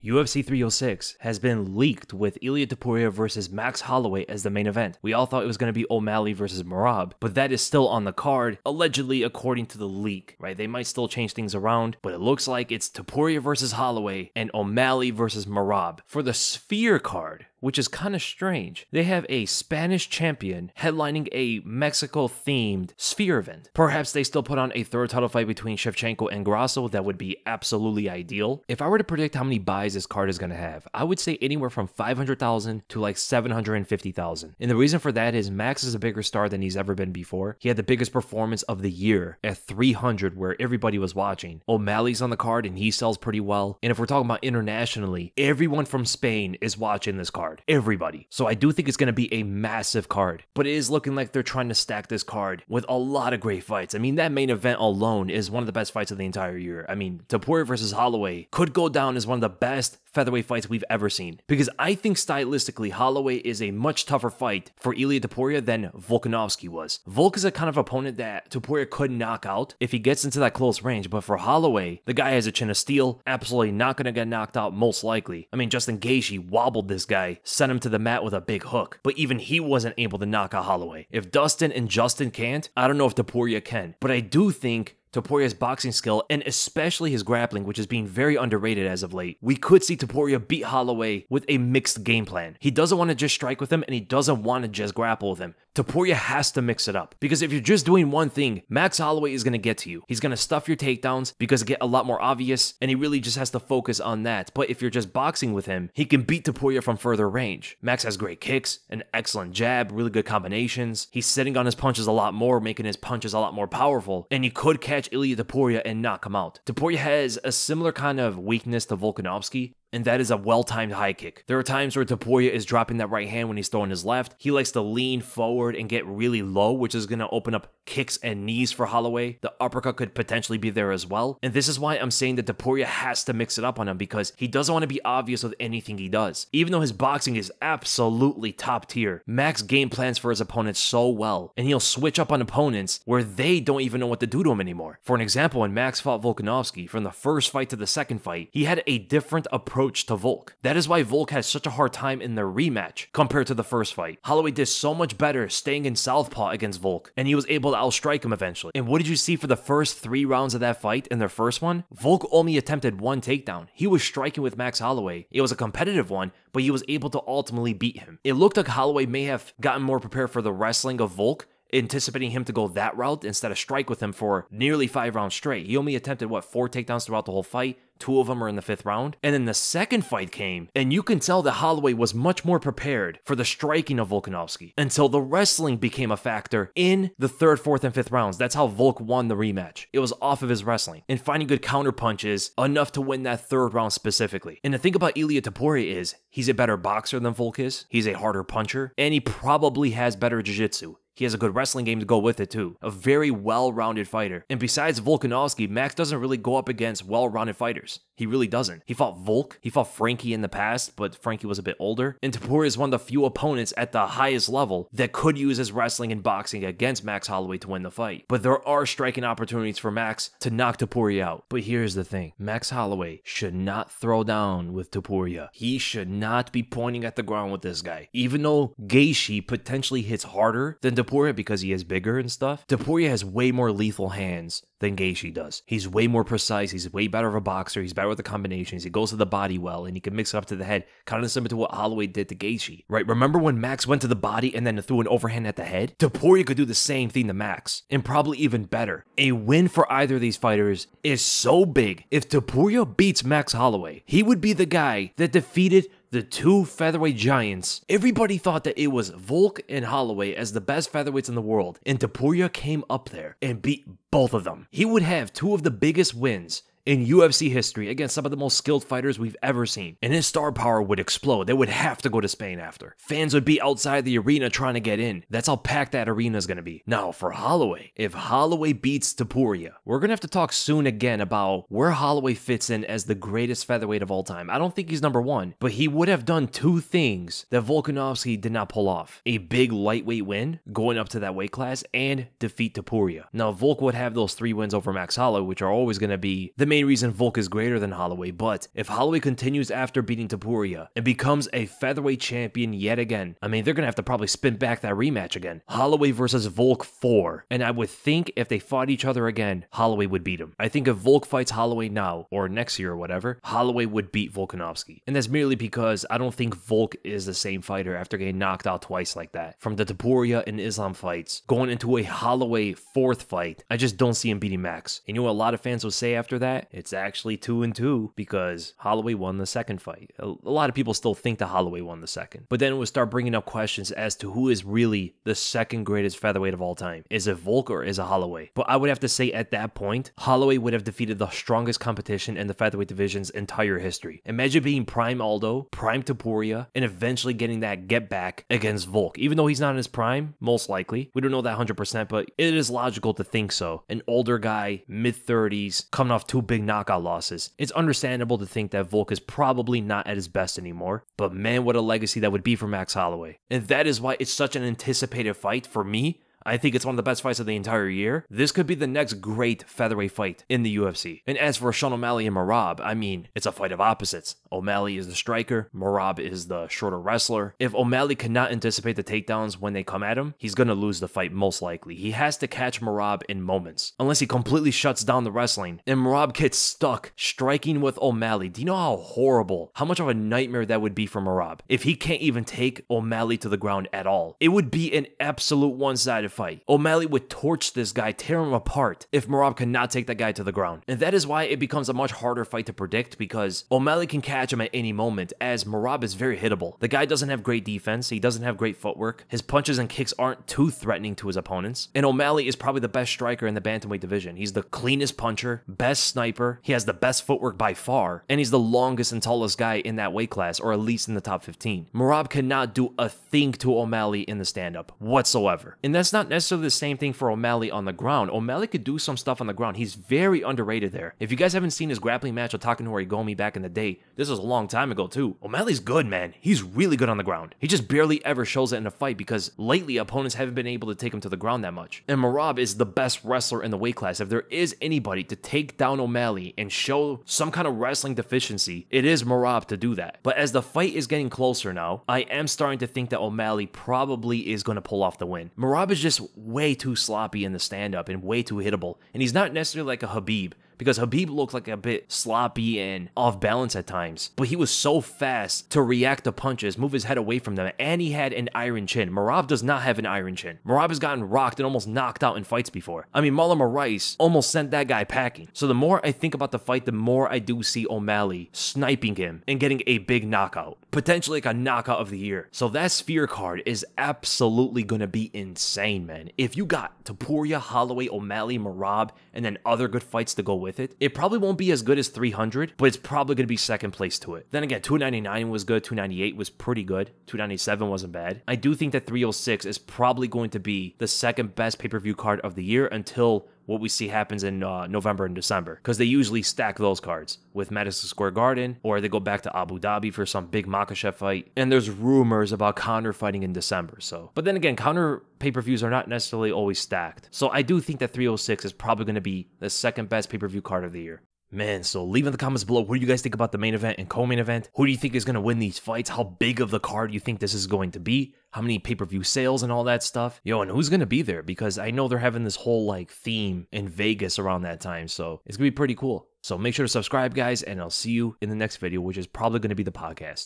UFC 306 has been leaked with Ilia Topuria versus Max Holloway as the main event. We all thought it was going to be O'Malley versus Merab, but that is still on the card, allegedly according to the leak, right? They might still change things around, but it looks like it's Topuria versus Holloway and O'Malley versus Merab. For the Sphere card, which is kind of strange, they have a Spanish champion headlining a Mexico-themed Sphere event. Perhaps they still put on a third title fight between Shevchenko and Grasso. That would be absolutely ideal. If I were to predict how many buys this card is going to have, I would say anywhere from 500,000 to like 750,000. And the reason for that is Max is a bigger star than he's ever been before. He had the biggest performance of the year at 300 where everybody was watching. O'Malley's on the card and he sells pretty well. And if we're talking about internationally, everyone from Spain is watching this card. Everybody. So I do think it's going to be a massive card, but it is looking like they're trying to stack this card with a lot of great fights. I mean, that main event alone is one of the best fights of the entire year. I mean, Topuria versus Holloway could go down as one of the best featherweight fights we've ever seen, because I think stylistically Holloway is a much tougher fight for Ilia Topuria than Volkanovski was. Volk is a kind of opponent that Topuria could knock out if he gets into that close range, but for Holloway, the guy has a chin of steel, absolutely not going to get knocked out most likely. I mean, Justin Gaethje wobbled this guy, sent him to the mat with a big hook, but even he wasn't able to knock out Holloway. If Dustin and Justin can't, I don't know if Topuria can, but I do think Topuria's boxing skill, and especially his grappling, which is being very underrated as of late, we could see Topuria beat Holloway with a mixed game plan. He doesn't want to just strike with him, and he doesn't want to just grapple with him. Topuria has to mix it up, because if you're just doing one thing, Max Holloway is going to get to you. He's going to stuff your takedowns because it get a lot more obvious, and he really just has to focus on that. But if you're just boxing with him, he can beat Topuria from further range. Max has great kicks, an excellent jab, really good combinations. He's sitting on his punches a lot more, making his punches a lot more powerful, and he could catch Ilia Topuria and knock him out. Topuria has a similar kind of weakness to Volkanovski, and that is a well-timed high kick. There are times where Topuria is dropping that right hand when he's throwing his left. He likes to lean forward and get really low, which is going to open up kicks and knees for Holloway. The uppercut could potentially be there as well. And this is why I'm saying that Topuria has to mix it up on him, because he doesn't want to be obvious with anything he does. Even though his boxing is absolutely top tier, Max game plans for his opponents so well, and he'll switch up on opponents where they don't even know what to do to him anymore. For an example, when Max fought Volkanovski, from the first fight to the second fight, he had a different approach to Volk. That is why Volk has such a hard time in their rematch compared to the first fight. Holloway did so much better staying in southpaw against Volk, and he was able to outstrike him eventually. And what did you see for the first 3 rounds of that fight in their first one? Volk only attempted 1 takedown. He was striking with Max Holloway. It was a competitive one, but he was able to ultimately beat him. It looked like Holloway may have gotten more prepared for the wrestling of Volk, anticipating him to go that route instead of strike with him for nearly 5 rounds straight. He only attempted, 4 takedowns throughout the whole fight. 2 of them are in the 5th round. And then the second fight came, and you can tell that Holloway was much more prepared for the striking of Volkanovski until the wrestling became a factor in the 3rd, 4th, and 5th rounds. That's how Volk won the rematch. It was off of his wrestling and finding good counter punches enough to win that 3rd round specifically. And the thing about Ilia Topuria is he's a better boxer than Volk is. He's a harder puncher, and he probably has better jiu-jitsu. He has a good wrestling game to go with it too. A very well-rounded fighter. And besides Volkanovski, Max doesn't really go up against well-rounded fighters. He really doesn't. He fought Volk. He fought Frankie in the past, but Frankie was a bit older. And Topuria is one of the few opponents at the highest level that could use his wrestling and boxing against Max Holloway to win the fight. But there are striking opportunities for Max to knock Topuria out. But here's the thing. Max Holloway should not throw down with Topuria. He should not be pointing at the ground with this guy. Even though Gaethje potentially hits harder than Topuria because he is bigger and stuff, Topuria has way more lethal hands than Gaethje does. He's way more precise. He's way better of a boxer. He's better with the combinations. He goes to the body well, and he can mix it up to the head, kind of similar to what Holloway did to Gaethje, right? Remember when Max went to the body and then threw an overhand at the head? Topuria could do the same thing to Max, and probably even better. A win for either of these fighters is so big. If Topuria beats Max Holloway, he would be the guy that defeated the 2 featherweight giants. Everybody thought that it was Volk and Holloway as the best featherweights in the world, and Topuria came up there and beat both of them. He would have 2 of the biggest wins in UFC history against some of the most skilled fighters we've ever seen. And his star power would explode. They would have to go to Spain after. Fans would be outside the arena trying to get in. That's how packed that arena is going to be. Now, for Holloway, if Holloway beats Topuria, we're going to have to talk soon again about where Holloway fits in as the greatest featherweight of all time. I don't think he's number 1, but he would have done 2 things that Volkanovski did not pull off. A big lightweight win, going up to that weight class, and defeat Topuria. Now, Volk would have those 3 wins over Max Holloway, which are always going to be the main reason Volk is greater than Holloway, but if Holloway continues after beating Topuria and becomes a featherweight champion yet again, I mean, they're gonna have to probably spin back that rematch again. Holloway versus Volk 4. And I would think if they fought each other again, Holloway would beat him. I think if Volk fights Holloway now, or next year or whatever, Holloway would beat Volkanovski. And that's merely because I don't think Volk is the same fighter after getting knocked out twice like that. From the Topuria and Islam fights, going into a Holloway 4th fight, I just don't see him beating Max. And you know what a lot of fans will say after that? It's actually 2-2 because Holloway won the second fight. A lot of people still think that Holloway won the second. But then it would start bringing up questions as to who is really the second greatest featherweight of all time. Is it Volk or is it Holloway? But I would have to say at that point, Holloway would have defeated the strongest competition in the featherweight division's entire history. Imagine being prime Aldo, prime Topuria, and eventually getting that get back against Volk. Even though he's not in his prime, most likely. We don't know that 100%, but it is logical to think so. An older guy, mid-30s, coming off 2 big knockout losses. It's understandable to think that Volk is probably not at his best anymore, but man, what a legacy that would be for Max Holloway. And that is why it's such an anticipated fight for me. I think it's one of the best fights of the entire year. This could be the next great featherweight fight in the UFC. And as for Sean O'Malley and Merab, I mean, it's a fight of opposites. O'Malley is the striker, Merab is the shorter wrestler. If O'Malley cannot anticipate the takedowns when they come at him, he's gonna lose the fight most likely. He has to catch Merab in moments, unless he completely shuts down the wrestling. And Merab gets stuck striking with O'Malley. Do you know how horrible, how much of a nightmare that would be for Merab? If he can't even take O'Malley to the ground at all, it would be an absolute one-sided fight. O'Malley would torch this guy, tear him apart if Merab cannot take that guy to the ground. And that is why it becomes a much harder fight to predict, because O'Malley can catch him at any moment, as Merab is very hittable. The guy doesn't have great defense, he doesn't have great footwork, his punches and kicks aren't too threatening to his opponents, and O'Malley is probably the best striker in the bantamweight division. He's the cleanest puncher, best sniper, he has the best footwork by far, and he's the longest and tallest guy in that weight class, or at least in the top 15. Merab cannot do a thing to O'Malley in the stand-up whatsoever. And that's not necessarily the same thing for O'Malley on the ground. O'Malley could do some stuff on the ground. He's very underrated there. If you guys haven't seen his grappling match with Takanori Gomi back in the day, this was a long time ago too. O'Malley's good, man. He's really good on the ground. He just barely ever shows it in a fight because lately opponents haven't been able to take him to the ground that much. And Merab is the best wrestler in the weight class. If there is anybody to take down O'Malley and show some kind of wrestling deficiency, it is Merab to do that. But as the fight is getting closer now, I am starting to think that O'Malley probably is going to pull off the win. Merab is just way too sloppy in the stand-up and way too hittable. And he's not necessarily like a Khabib, because Khabib looked like a bit sloppy and off balance at times, but he was so fast to react to punches, move his head away from them, and he had an iron chin. Merab does not have an iron chin. Merab has gotten rocked and almost knocked out in fights before. I mean, Marlon Moraes almost sent that guy packing. So the more I think about the fight, the more I do see O'Malley sniping him and getting a big knockout, potentially like a knockout of the year. So that Sphere card is absolutely gonna be insane, man. If you got Topuria, Holloway, O'Malley, Merab, and then other good fights to go with it probably won't be as good as 300, but it's probably going to be second place to it. Then again, 299 was good, 298 was pretty good, 297 wasn't bad. I do think that 306 is probably going to be the second best pay-per-view card of the year until what we see happens in November and December, because they usually stack those cards with Madison Square Garden, or they go back to Abu Dhabi for some big Makhachev fight, and there's rumors about Conor fighting in December. So, but then again, Conor pay-per-views are not necessarily always stacked, so I do think that 306 is probably going to be the second best pay-per-view card of the year. Man, so leave in the comments below, what do you guys think about the main event and co-main event? Who do you think is going to win these fights? How big of the card you think this is going to be? How many pay-per-view sales and all that stuff? Yo, and who's going to be there? Because I know they're having this whole like theme in Vegas around that time, so it's going to be pretty cool. So make sure to subscribe, guys, and I'll see you in the next video, which is probably going to be the podcast.